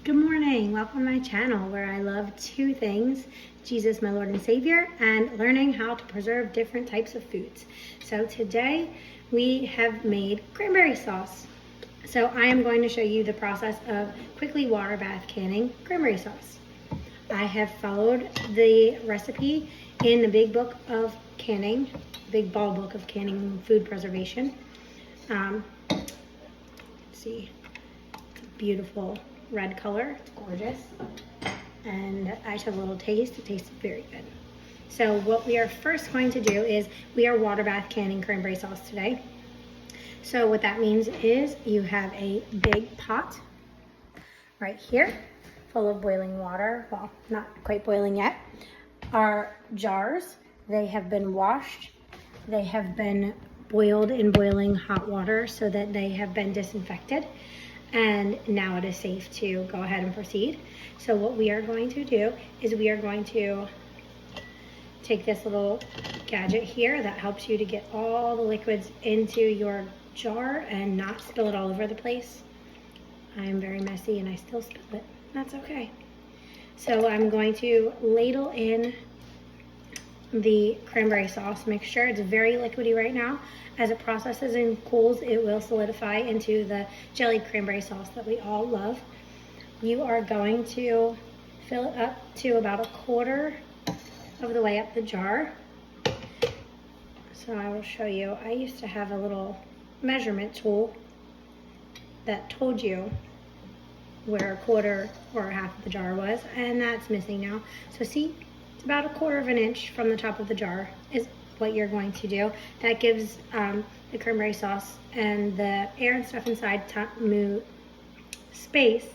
Good morning, welcome to my channel where I love two things, Jesus my Lord and Savior, and learning how to preserve different types of foods. So today we have made cranberry sauce. So I am going to show you the process of quickly water bath canning cranberry sauce. I have followed the recipe in the big book of canning, big ball book of canning food preservation. Let's see, it's a beautiful red color, it's gorgeous, and I took a little taste. It tasted very good. So what we are first going to do is we are water bath canning cranberry sauce today. So what that means is you have a big pot right here full of boiling water. Well, not quite boiling yet. Our jars, they have been washed. They have been boiled in boiling hot water so that they have been disinfected. And now it is safe to go ahead and proceed. So what we are going to do is we are going to take this little gadget here that helps you to get all the liquids into your jar and not spill it all over the place. I am very messy and I still spill it. That's okay. So I'm going to ladle in the cranberry sauce mixture. It's very liquidy right now. As it processes and cools, it will solidify into the jellied cranberry sauce that we all love. You are going to fill it up to about a quarter of the way up the jar. So I will show you. I used to have a little measurement tool that told you where a quarter or half of the jar was, and that's missing now. So see, it's about a quarter of an inch from the top of the jar is what you're going to do. That gives the cranberry sauce and the air and stuff inside space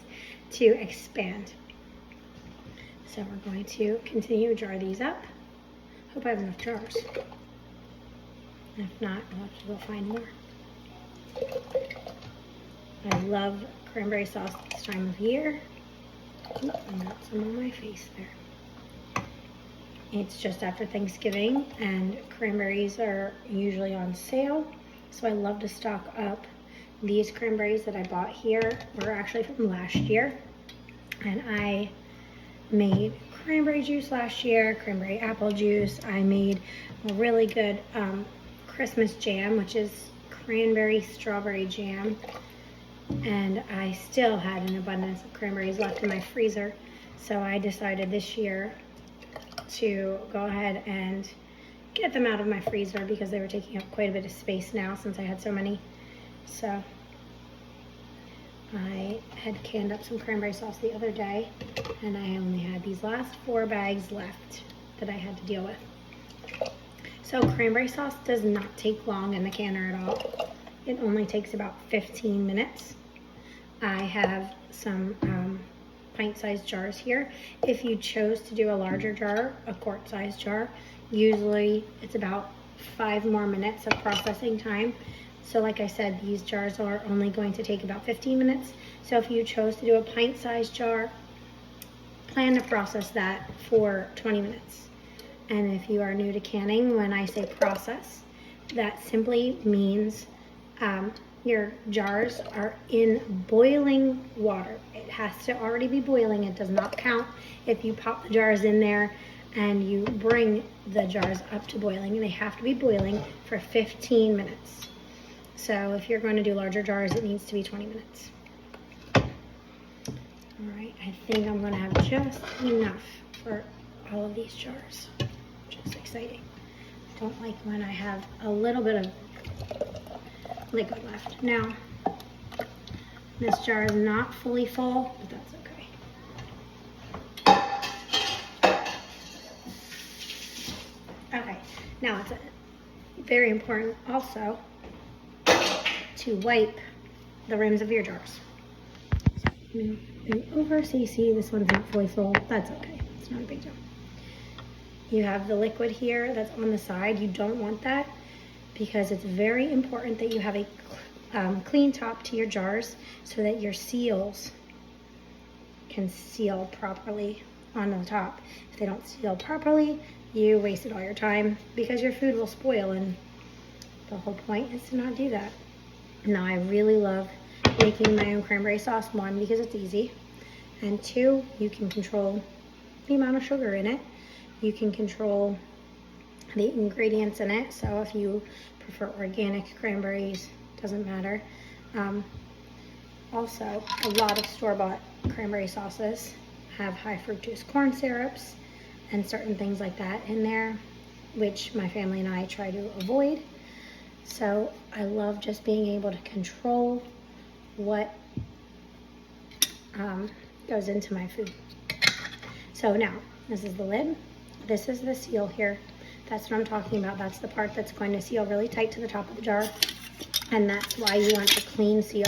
to expand. So we're going to continue to jar these up. Hope I have enough jars. If not, I'll have to go find more. I love cranberry sauce this time of year. Ooh, I got some on my face there. It's just after Thanksgiving and cranberries are usually on sale. So I love to stock up. These cranberries that I bought here were actually from last year. And I made cranberry juice last year, cranberry apple juice. I made a really good Christmas jam, which is cranberry strawberry jam. And I still had an abundance of cranberries left in my freezer. So I decided this year to go ahead and get them out of my freezer because they were taking up quite a bit of space now since I had so many. So I had canned up some cranberry sauce the other day and I only had these last 4 bags left that I had to deal with. So cranberry sauce does not take long in the canner at all. It only takes about 15 minutes. I have some pint-sized jars here. If you chose to do a larger jar, a quart-sized jar, usually it's about 5 more minutes of processing time. So like I said, these jars are only going to take about 15 minutes. So if you chose to do a pint-sized jar, plan to process that for 20 minutes. And if you are new to canning, when I say process, that simply means your jars are in boiling water. It has to already be boiling. It does not count if you pop the jars in there and you bring the jars up to boiling. They have to be boiling for 15 minutes. So if you're going to do larger jars, it needs to be 20 minutes. All right, I think I'm going to have just enough for all of these jars, which is exciting. I don't like when I have a little bit of liquid left. Now, this jar is not fully full, but that's okay. Okay, now it's very important also to wipe the rims of your jars. So, over so you see this one's not fully full. That's okay, it's not a big deal. You have the liquid here that's on the side. You don't want that, because it's very important that you have a clean top to your jars so that your seals can seal properly on the top. If they don't seal properly, you wasted all your time because your food will spoil, and the whole point is to not do that. Now I really love making my own cranberry sauce, one, because it's easy, And 2, you can control the amount of sugar in it. You can control the ingredients in it. So if you prefer organic cranberries, doesn't matter. Also, a lot of store-bought cranberry sauces have high fructose corn syrups and certain things like that in there, which my family and I try to avoid. So I love just being able to control what goes into my food. So now, this is the lid. This is the seal here. That's what I'm talking about. That's the part that's going to seal really tight to the top of the jar. And that's why you want a clean seal.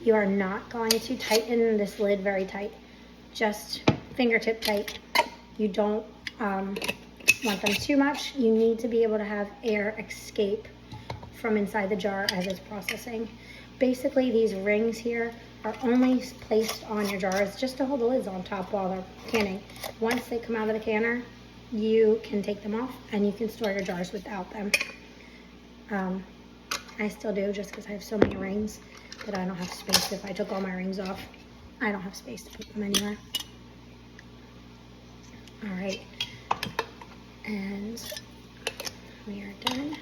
You are not going to tighten this lid very tight. Just fingertip tight. You don't want them too much. You need to be able to have air escape from inside the jar as it's processing. Basically, these rings here are only placed on your jars just to hold the lids on top while they're canning. Once they come out of the canner, you can take them off and you can store your jars without them. I still do, just because I have so many rings that I don't have space. If I took all my rings off, I don't have space to put them anywhere. All right, and we are done.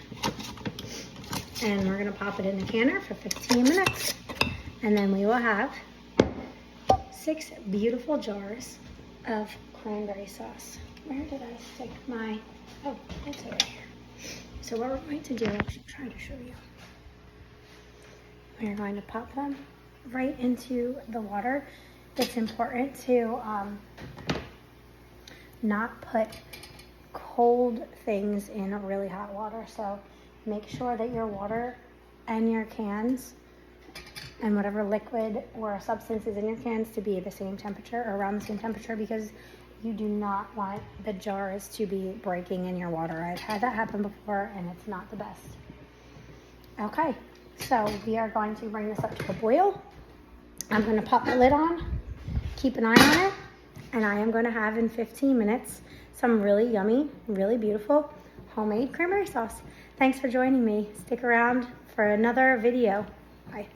And we're gonna pop it in the canner for 15 minutes. And then we will have 6 beautiful jars of cranberry sauce. Where did I stick my, oh, it's over here. So what we're going to do, I should try to show you. We're going to pop them right into the water. It's important to not put cold things in really hot water. So make sure that your water and your cans and whatever liquid or substance is in your cans to be the same temperature or around the same temperature, because you do not want the jars to be breaking in your water. I've had that happen before and it's not the best. Okay, so we are going to bring this up to a boil. I'm going to pop the lid on, keep an eye on it, and I am going to have in 15 minutes some really yummy, really beautiful homemade cranberry sauce. Thanks for joining me. Stick around for another video. Bye.